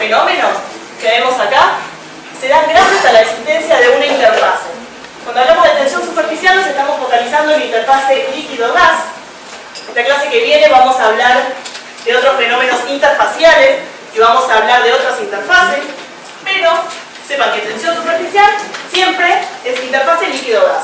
fenómenos que vemos acá se dan gracias a la existencia de una interfase. Cuando hablamos de tensión superficial nos estamos focalizando en la interfase líquido-gas. En la clase que viene vamos a hablar de otros fenómenos interfaciales y vamos a hablar de otras interfaces, pero sepan que tensión superficial siempre es interfase líquido-gas.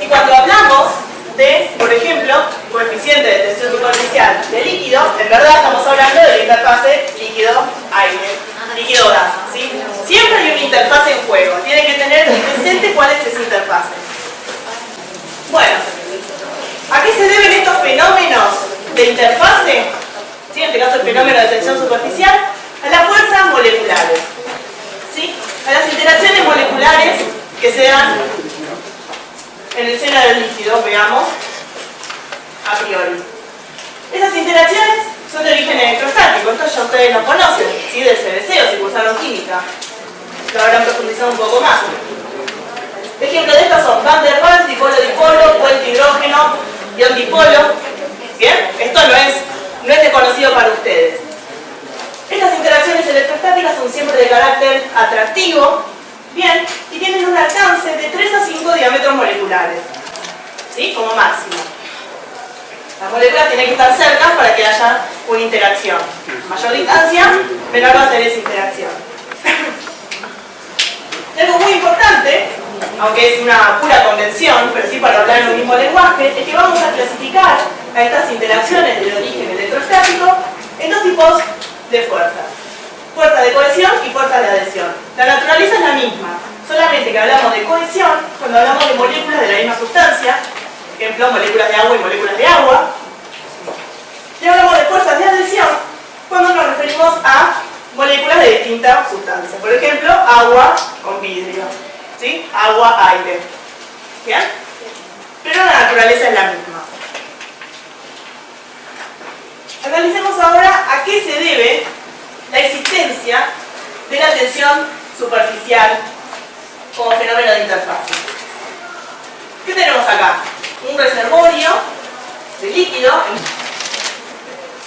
Y cuando hablamos de, por ejemplo, coeficiente de tensión superficial de líquido, en verdad estamos hablando de la interfase líquido-aire, líquido-gas, ¿sí? Siempre hay una interfase en juego, tienen que tener presente cuál es esa interfase. Bueno, ¿a qué se deben estos fenómenos de interfase? ¿Sí? En este caso el fenómeno de tensión superficial, a las fuerzas moleculares, ¿sí? A las interacciones moleculares que se dan en el seno del líquido, veamos, a priori. Esas interacciones son de origen electrostático, esto ya ustedes lo conocen, ¿sí? Del CBC o si cursaron química, lo habrán profundizado un poco más. Ejemplos de estas son Van der Waals, dipolo-dipolo, puente hidrógeno, ion-dipolo. Bien, esto no es desconocido para ustedes. Estas interacciones electrostáticas son siempre de carácter atractivo, bien, y tienen un alcance de 3 a 5 diámetros moleculares, ¿sí? Como máximo. Las moléculas tienen que estar cerca para que haya una interacción. Mayor distancia, menor va a ser esa interacción. Algo muy importante, aunque es una pura convención, pero sí para hablar en un mismo lenguaje, es que vamos a clasificar a estas interacciones de origen electrostático en dos tipos de fuerzas. Fuerza de cohesión y fuerza de adhesión. La naturaleza es la misma, solamente que hablamos de cohesión cuando hablamos de moléculas de la misma sustancia, por ejemplo, moléculas de agua y moléculas de agua. Y hablamos de fuerzas de adhesión cuando nos referimos a moléculas de distintas sustancias. Por ejemplo, agua con vidrio, ¿sí? Agua, aire. ¿Bien? Pero la naturaleza es la misma. Analicemos ahora a qué se debe la existencia de la tensión superficial como fenómeno de interfase. ¿Qué tenemos acá? Un reservorio de líquido,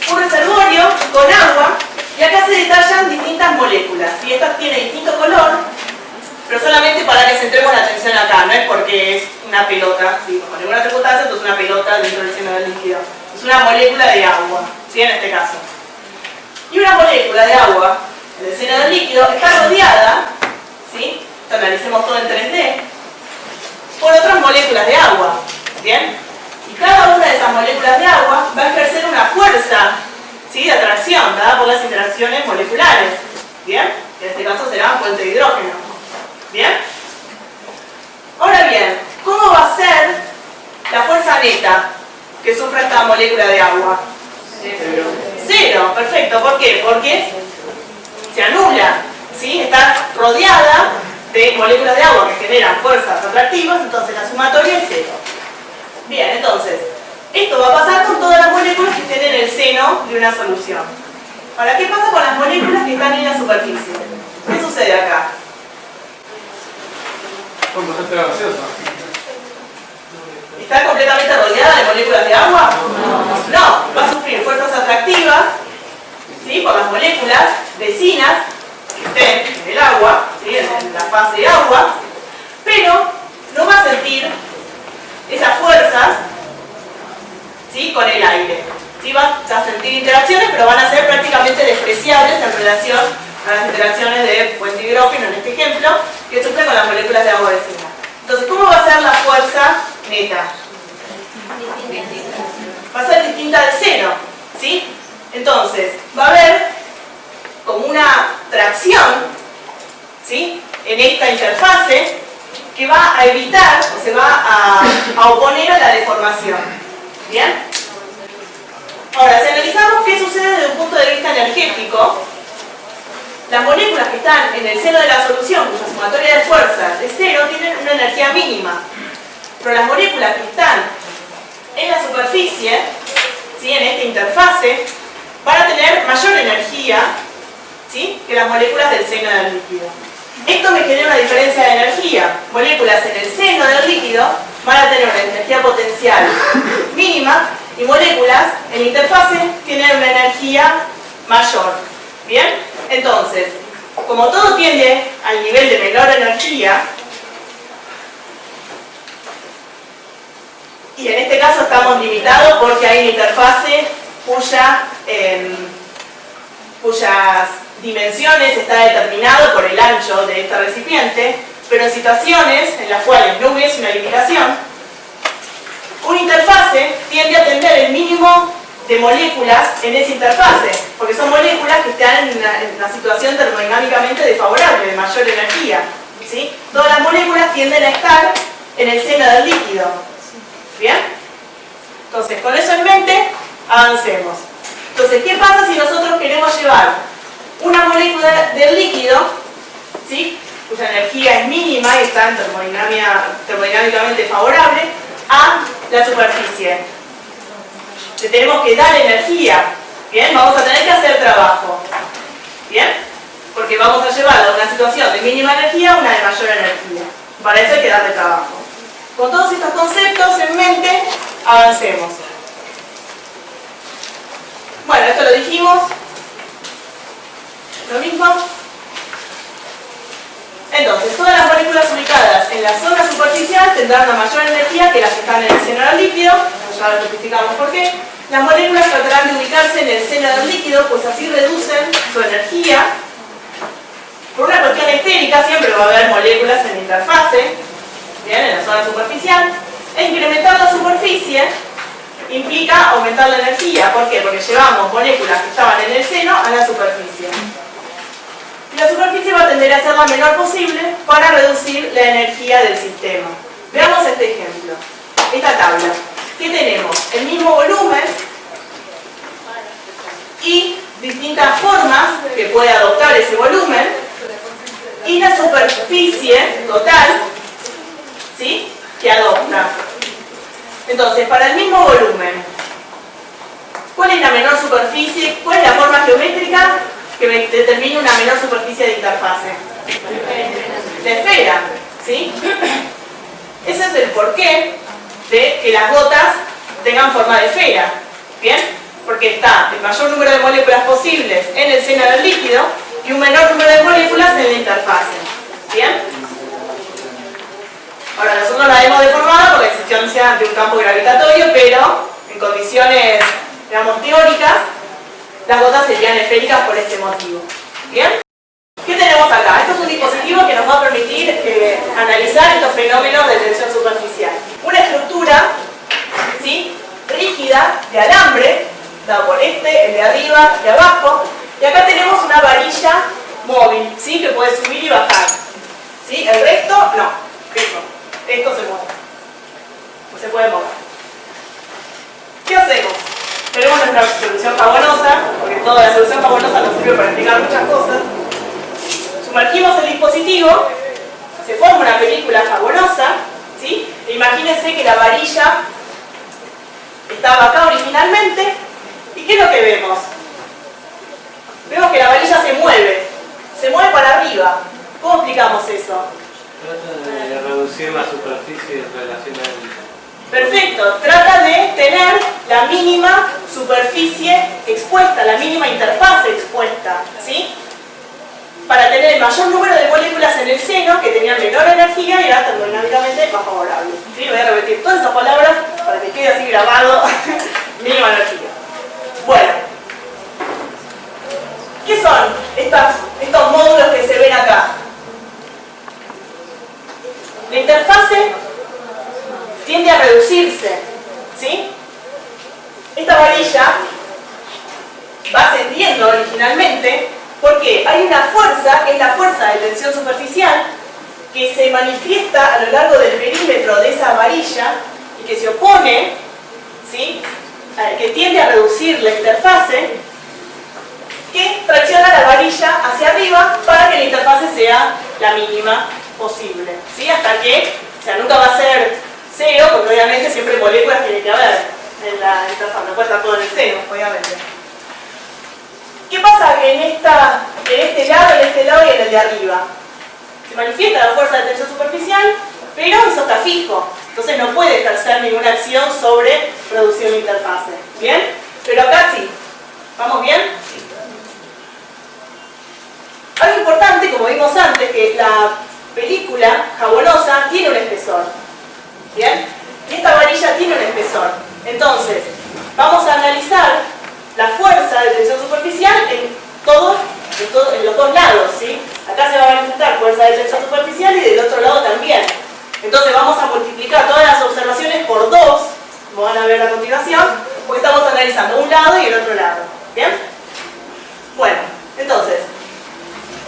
un reservorio con agua, y acá se detallan distintas moléculas. Y estas tienen distinto color, pero solamente para que centremos la atención acá, no es porque es una pelota, ¿sí? Con ninguna circunstancia, entonces una pelota dentro del seno del líquido. Es una molécula de agua, ¿sí? En este caso. Y una molécula de agua en el seno del líquido está rodeada, ¿sí? Esto analicemos todo en 3D, por otras moléculas de agua, ¿bien? Y cada una de esas moléculas de agua va a ejercer una fuerza, ¿sí? De atracción, dada por las interacciones moleculares, ¿bien? En este caso será puente de hidrógeno, ¿bien? Ahora bien, ¿cómo va a ser la fuerza neta que sufre esta molécula de agua? Cero, perfecto. ¿Por qué? Porque se anula, ¿sí? Está rodeada de moléculas de agua que generan fuerzas atractivas, entonces la sumatoria es cero. Bien, entonces, esto va a pasar con todas las moléculas que estén en el seno de una solución. Ahora, ¿qué pasa con las moléculas que están en la superficie? ¿Qué sucede acá? ¿Está completamente rodeada de moléculas de agua? No, va a sufrir fuerzas atractivas, ¿sí? Por las moléculas vecinas que estén en el agua, ¿sí? En la fase de agua, pero no va a sentir esas fuerzas, ¿sí? Con el aire. ¿Sí? Va a sentir interacciones, pero van a ser prácticamente despreciables en relación a las interacciones de puente hidrógeno, en este ejemplo, que sufren con las moléculas de agua vecina. Entonces, ¿cómo va a ser la fuerza neta? Va a ser distinta del seno, ¿sí? Entonces, va a haber como una tracción, ¿sí? En esta interfase que va a evitar o se va a oponer a la deformación. ¿Bien? Ahora, si analizamos qué sucede desde un punto de vista energético, las moléculas que están en el seno de la solución, cuya sumatoria de fuerzas es cero, tienen una energía mínima. Pero las moléculas que están en la superficie, ¿sí? En esta interfase, van a tener mayor energía, ¿sí? Que las moléculas del seno del líquido. Esto me genera una diferencia de energía. Moléculas en el seno del líquido van a tener una energía potencial mínima y moléculas en la interfase tienen una energía mayor. ¿Bien? Entonces, como todo tiende al nivel de menor energía, y en este caso estamos limitados porque hay una interfase cuyas dimensiones está determinado por el ancho de este recipiente, pero en situaciones en las cuales no hubiese una limitación, una interfase tiende a tener el mínimo de moléculas en esa interfase, porque son moléculas que están en una situación termodinámicamente desfavorable, de mayor energía, ¿sí? Todas las moléculas tienden a estar en el seno del líquido. ¿Bien? Entonces, con eso en mente, avancemos. Entonces, ¿qué pasa si nosotros queremos llevar una molécula del líquido, ¿sí?, cuya energía es mínima y está en termodinámicamente favorable, a la superficie? Le tenemos que dar energía. ¿Bien? Vamos a tener que hacer trabajo. ¿Bien? Porque vamos a llevar de una situación de mínima energía a una de mayor energía. Para eso hay que darle trabajo. Con todos estos conceptos en mente, avancemos. Bueno, esto lo dijimos. Lo mismo. Entonces, todas las moléculas ubicadas en la zona superficial tendrán una mayor energía que las que están en el seno del líquido. Ya lo justificamos por qué. Las moléculas tratarán de ubicarse en el seno del líquido, pues así reducen su energía. Por una cuestión estérica, siempre va a haber moléculas en la interfase, ¿bien?, en la zona superficial. E incrementar la superficie implica aumentar la energía. ¿Por qué? Porque llevamos moléculas que estaban en el seno a la superficie. Y la superficie va a tender a ser la menor posible para reducir la energía del sistema. Veamos este ejemplo. Esta tabla. ¿Qué tenemos? El mismo volumen y distintas formas que puede adoptar ese volumen y la superficie total, ¿sí?, que adopta. Entonces, para el mismo volumen, ¿cuál es la menor superficie? ¿Cuál es la forma geométrica que me determina una menor superficie de interfase? La esfera, ¿sí? Ese es el porqué de que las gotas tengan forma de esfera. ¿Bien? Porque está el mayor número de moléculas posibles en el seno del líquido y un menor número de moléculas en la interfase. ¿Bien? Ahora, nosotros la hemos deformado porque existencia ante un campo gravitatorio, pero en condiciones, digamos, teóricas, las gotas serían esféricas por este motivo. ¿Bien? ¿Qué tenemos acá? Esto es un dispositivo que nos va a permitir analizar estos fenómenos de tensión superficial. Una estructura, ¿sí?, rígida, de alambre, dado por el de arriba y abajo, y acá tenemos una varilla móvil, ¿sí?, que puede subir y bajar. ¿Sí? El resto, no. Esto se mueve. No se puede mover. ¿Qué hacemos? Tenemos nuestra solución jabonosa, porque toda la solución jabonosa nos sirve para explicar muchas cosas. Sumergimos el dispositivo, se forma una película jabonosa, ¿sí? E imagínense que la varilla estaba acá originalmente, ¿y qué es lo que vemos? Vemos que la varilla se mueve para arriba. ¿Cómo explicamos eso? Trata de reducir la superficie en relación al... Perfecto, trata de tener la mínima superficie expuesta, la mínima interfase expuesta, ¿sí?, para tener el mayor número de moléculas en el seno que tenían menor energía y era termodinámicamente más favorable. ¿Sí? Voy a repetir todas esas palabras para que quede así grabado. Mínima energía. Bueno, ¿qué son estos módulos que se ven acá? La interfase tiende a reducirse, ¿sí? Esta varilla va ascendiendo originalmente porque hay una fuerza, que es la fuerza de tensión superficial, que se manifiesta a lo largo del perímetro de esa varilla y que se opone, ¿sí?, que tiende a reducir la interfase, que tracciona la varilla hacia arriba para que la interfase sea la mínima posible, ¿sí?, hasta que, o sea, nunca va a ser cero, porque obviamente siempre moléculas tiene que haber en la interfaz, no puede estar todo en el seno, obviamente. ¿Qué pasa en este lado y en el de arriba? Se manifiesta la fuerza de tensión superficial, pero eso está fijo, entonces no puede ejercer ninguna acción sobre producción de interfase. ¿Bien? Pero acá sí. ¿Vamos bien? importante, como vimos antes, que la película jabonosa tiene un espesor. ¿Bien? Y esta varilla tiene un espesor. Entonces, vamos a analizar la fuerza de tensión superficial en los dos lados, ¿sí? Acá se va a manifestar fuerza de tensión superficial y del otro lado también. Entonces vamos a multiplicar todas las observaciones por 2, como van a ver a continuación, porque estamos analizando un lado y el otro lado. ¿Bien? Bueno, entonces,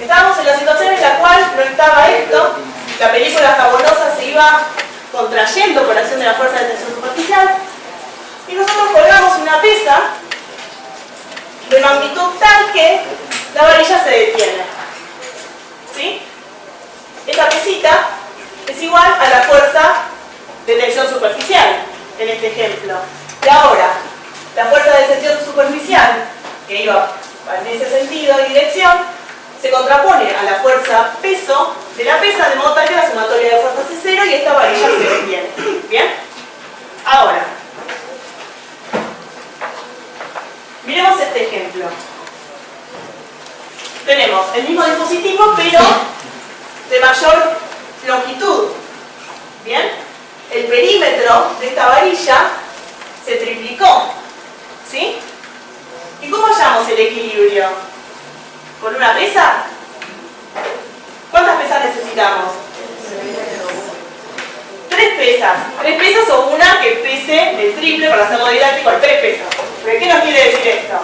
estábamos en la situación en la cual no estaba esto, la película jabonosa se iba contrayendo por acción de la fuerza de tensión superficial, y nosotros colgamos una pesa de magnitud tal que la varilla se detiene. ¿Sí? Esa pesita es igual a la fuerza de tensión superficial, en este ejemplo. Y ahora, la fuerza de tensión superficial, que iba en ese sentido y dirección, se contrapone a la fuerza peso de la pesa, de modo tal que la sumatoria de fuerzas es 0 y esta varilla se detiene. ¿Bien? Ahora, miremos este ejemplo. Tenemos el mismo dispositivo, pero de mayor longitud. ¿Bien? El perímetro de esta varilla se triplicó. ¿Sí? ¿Y cómo hallamos el equilibrio? ¿Con una pesa? ¿Cuántas pesas necesitamos? 3 pesas. 3 pesas o una que pese el triple, para hacerlo didáctico, 3 pesas. ¿Pero qué nos quiere decir esto?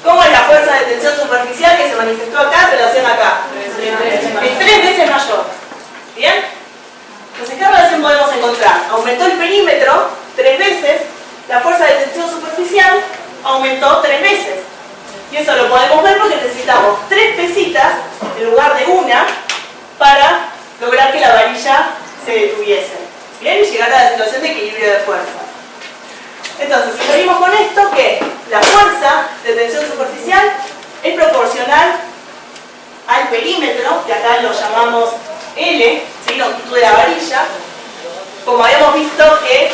¿Cómo es la fuerza de tensión superficial que se manifestó acá en relación acá? Es 3 veces mayor. ¿Bien? Entonces, ¿qué relación podemos encontrar? Aumentó el perímetro 3 veces, la fuerza de tensión superficial aumentó 3 veces. Y eso lo podemos ver porque necesitamos 3 pesitas en lugar de una para lograr que la varilla se detuviese. ¿Bien? Y llegar a la situación de equilibrio de fuerza. Entonces, si venimos con esto, que la fuerza de tensión superficial es proporcional al perímetro, que acá lo llamamos L, ¿sí? Longitud de la varilla. Como habíamos visto que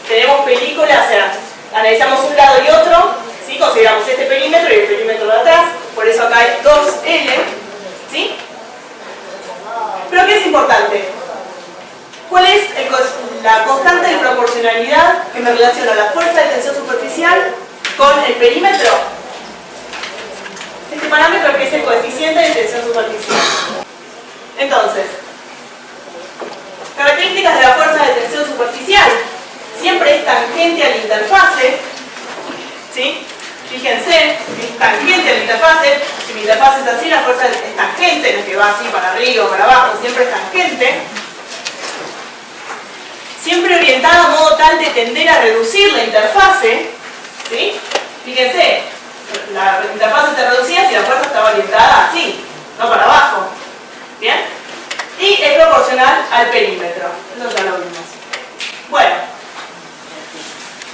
tenemos películas, o sea, analizamos un lado y otro, ¿sí? Consideramos este perímetro y el perímetro de atrás, por eso acá hay 2L, ¿sí? Pero ¿qué es importante? ¿Cuál es la constante de proporcionalidad que me relaciona la fuerza de tensión superficial con el perímetro? Este parámetro que es el coeficiente de tensión superficial. Entonces, características de la fuerza de tensión superficial. Siempre es tangente a la interfase, ¿sí? Fíjense, es tangente a la interfase. Si mi interfase es así, la fuerza es tangente, no es que va así para arriba o para abajo, siempre es tangente. Siempre orientada a modo tal de tender a reducir la interfase, ¿sí? Fíjense, la interfase se reducía si la fuerza estaba orientada así, no para abajo. ¿Bien? Y es proporcional al perímetro. Eso ya lo vimos. Bueno,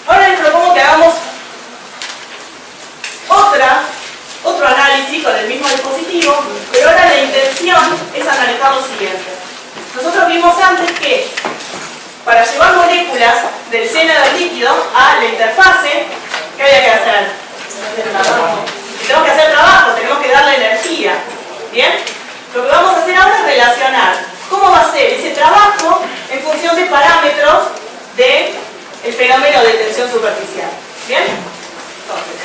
ahora les propongo que hagamos otro análisis con el mismo dispositivo, pero ahora la intención es analizar lo siguiente. Nosotros vimos antes que para llevar moléculas del seno del líquido a la interfase, ¿qué había que hacer? Tenemos que hacer trabajo, tenemos que darle energía. ¿Bien? Lo que vamos a hacer ahora es relacionar cómo va a ser ese trabajo en función de parámetros del fenómeno de tensión superficial. ¿Bien? Entonces,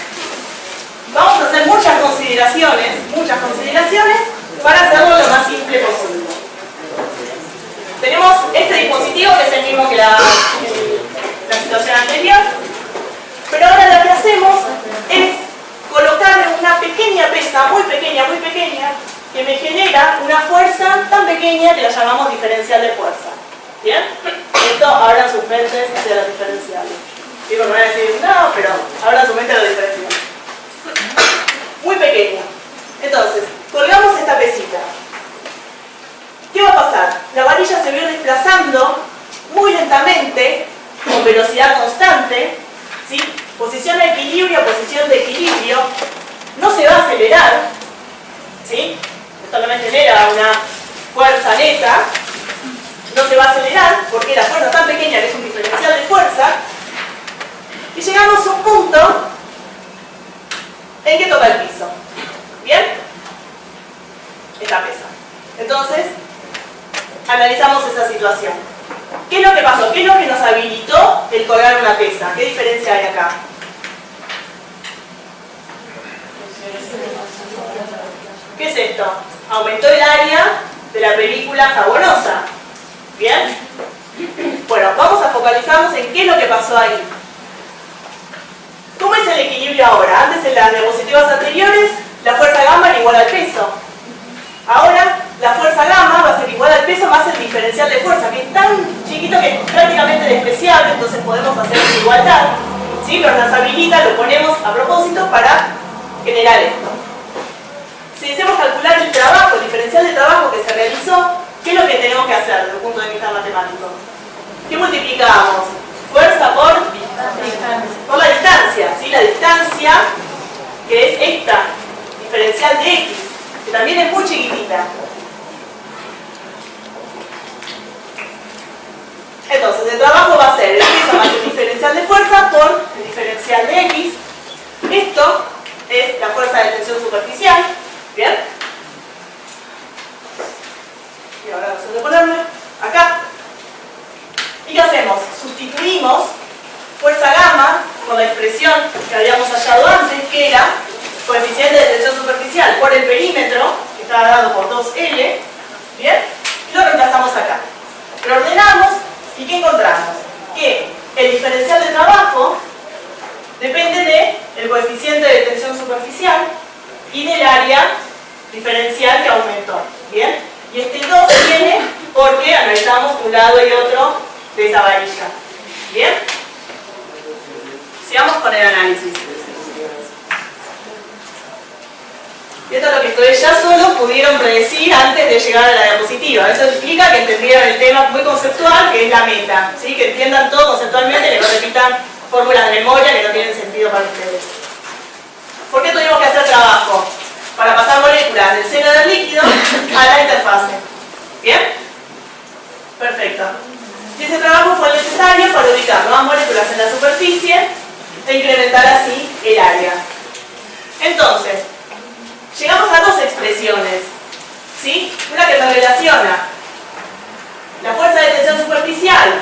vamos a hacer muchas consideraciones para hacerlo lo más simple posible. Tenemos este dispositivo que es el mismo que la situación anterior, pero ahora lo que hacemos es colocarle una pequeña pesa, muy pequeña, que me genera una fuerza tan pequeña que la llamamos diferencial de fuerza. ¿Bien? Esto abran sus mentes hacia los diferenciales. Digo, me van a decir, no, pero abran su mente a los diferenciales. Muy pequeña. Entonces, colgamos esta pesita. ¿Qué va a pasar? La varilla se va a ir desplazando muy lentamente, con velocidad constante, ¿sí? Posición de equilibrio, no se va a acelerar, ¿sí? Esto no me genera una fuerza neta, no se va a acelerar porque la fuerza tan pequeña que es un diferencial de fuerza, y llegamos a un punto en que toca el piso. ¿Bien? Esta pesa. Entonces, analizamos esa situación. ¿Qué es lo que pasó? ¿Qué es lo que nos habilitó el colgar una pesa? ¿Qué diferencia hay acá? ¿Qué es esto? Aumentó el área de la película jabonosa. ¿Bien? Bueno, vamos a focalizarnos en qué es lo que pasó ahí. ¿Cómo es el equilibrio ahora? Antes en las diapositivas anteriores, la fuerza gamma era igual al peso. Ahora, la fuerza gamma va a ser igual al peso más el diferencial de fuerza, que es tan chiquito que es prácticamente despreciable, entonces podemos hacer una igualdad. ¿Sí? Pero nos habilita, lo ponemos a propósito para generar esto. Si deseamos calcular el trabajo, el diferencial de trabajo que se realizó, ¿qué es lo que tenemos que hacer desde el punto de vista matemático? ¿Qué multiplicamos? Fuerza por la distancia, ¿sí? La distancia, que es esta, diferencial de x, que también es muy chiquitita. Entonces, el trabajo va a ser el peso más el diferencial de fuerza por el diferencial de x. Esto es la fuerza de tensión superficial. ¿Bien? Y ahora vamos a ponerme acá. ¿Y qué hacemos? Sustituimos fuerza gamma con la expresión que habíamos hallado antes, que era coeficiente de tensión superficial por el perímetro, que estaba dado por 2L. ¿Bien? Y lo reemplazamos acá. Lo ordenamos y ¿qué encontramos? Que el diferencial de trabajo depende del coeficiente de tensión superficial y del área diferencial que aumentó. ¿Bien? Y este 2 viene porque analizamos un lado y otro de esa varilla. ¿Bien? Sigamos con el análisis. Y esto es lo que ustedes ya solo pudieron predecir antes de llegar a la diapositiva. Eso implica que entendieron el tema muy conceptual, que es la meta. ¿Sí? Que entiendan todo conceptualmente, que no repitan fórmulas de memoria que no tienen sentido para ustedes. ¿Por qué tuvimos que hacer trabajo? Para pasar moléculas del seno del líquido a la interfase. ¿Bien? Perfecto. Y ese trabajo fue necesario para ubicar nuevas moléculas en la superficie e incrementar así el área. Entonces, llegamos a dos expresiones. ¿Sí? Una que me relaciona la fuerza de tensión superficial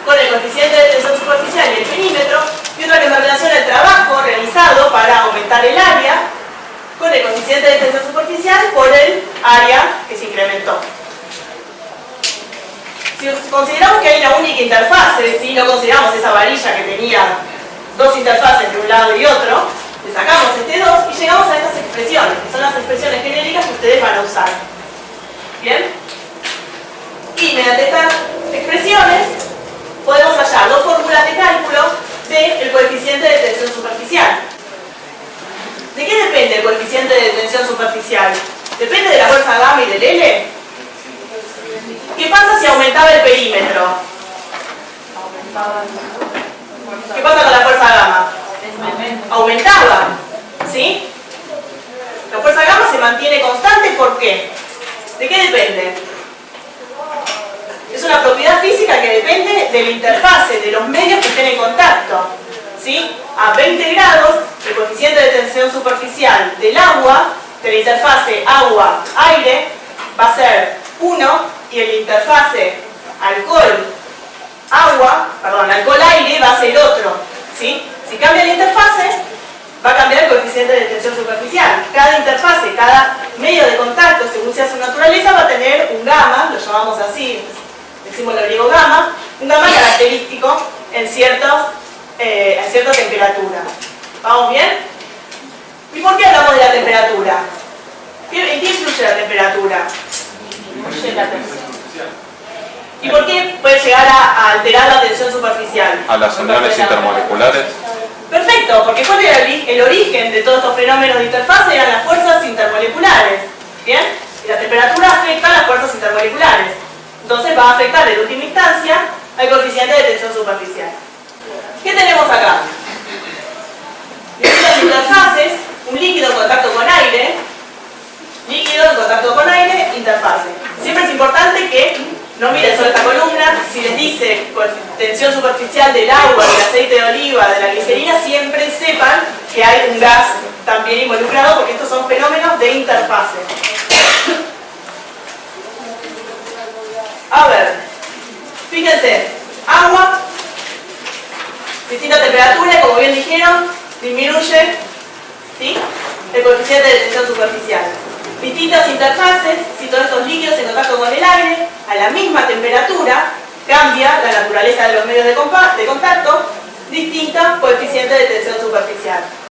con el coeficiente de tensión superficial y el perímetro, y otra que me relaciona el trabajo realizado para aumentar el área con el coeficiente de tensión superficial por el área que se incrementó. Si consideramos que hay una única interfase, si no consideramos esa varilla que tenía dos interfaces de un lado y otro, le sacamos este 2 y llegamos a estas expresiones, que son las expresiones genéricas que ustedes van a usar. ¿Bien? Y mediante estas expresiones podemos hallar dos fórmulas de cálculo del coeficiente de tensión superficial. ¿De qué depende el coeficiente de tensión superficial? ¿Depende de la fuerza gamma y del L? ¿Qué pasa si aumentaba el perímetro? ¿Qué pasa con la fuerza gamma? Aumentaba, ¿sí? La fuerza gamma se mantiene constante, ¿por qué? ¿De qué depende? Es una propiedad física que depende de la interfase, de los medios que estén en contacto, ¿sí? A 20 grados, el coeficiente de tensión superficial del agua, de la interfase agua-aire, va a ser 1, y en la interfase alcohol-aire va a ser otro, ¿sí? Si cambia la interfase, va a cambiar el coeficiente de tensión superficial. Cada interfase, cada medio de contacto, según sea su naturaleza, va a tener un gamma, lo llamamos así, decimos lo griego gamma, un gamma característico en cierta temperatura. ¿Vamos bien? ¿Y por qué hablamos de la temperatura? ¿En qué influye la temperatura? ¿Y por qué puede llegar a alterar la tensión superficial? A las uniones intermoleculares. Perfecto, porque ¿cuál era el origen de todos estos fenómenos de interfase? Eran las fuerzas intermoleculares. ¿Bien? Y la temperatura afecta a las fuerzas intermoleculares. Entonces va a afectar en última instancia al coeficiente de tensión superficial. ¿Qué tenemos acá? Distintas interfaces, un líquido en contacto con aire, líquido en contacto con aire, interfase. Siempre es importante que no miren solo esta columna. Si les dice tensión superficial del agua, del aceite de oliva, de la glicerina, siempre sepan que hay un gas también involucrado, porque estos son fenómenos de interfase. ser agua, distinta temperatura, y como bien dijeron, disminuye, ¿sí?, el coeficiente de tensión superficial. Distintas interfaces, si todos estos líquidos en contacto con el aire, a la misma temperatura, cambia la naturaleza de los medios de contacto, distinta coeficiente de tensión superficial.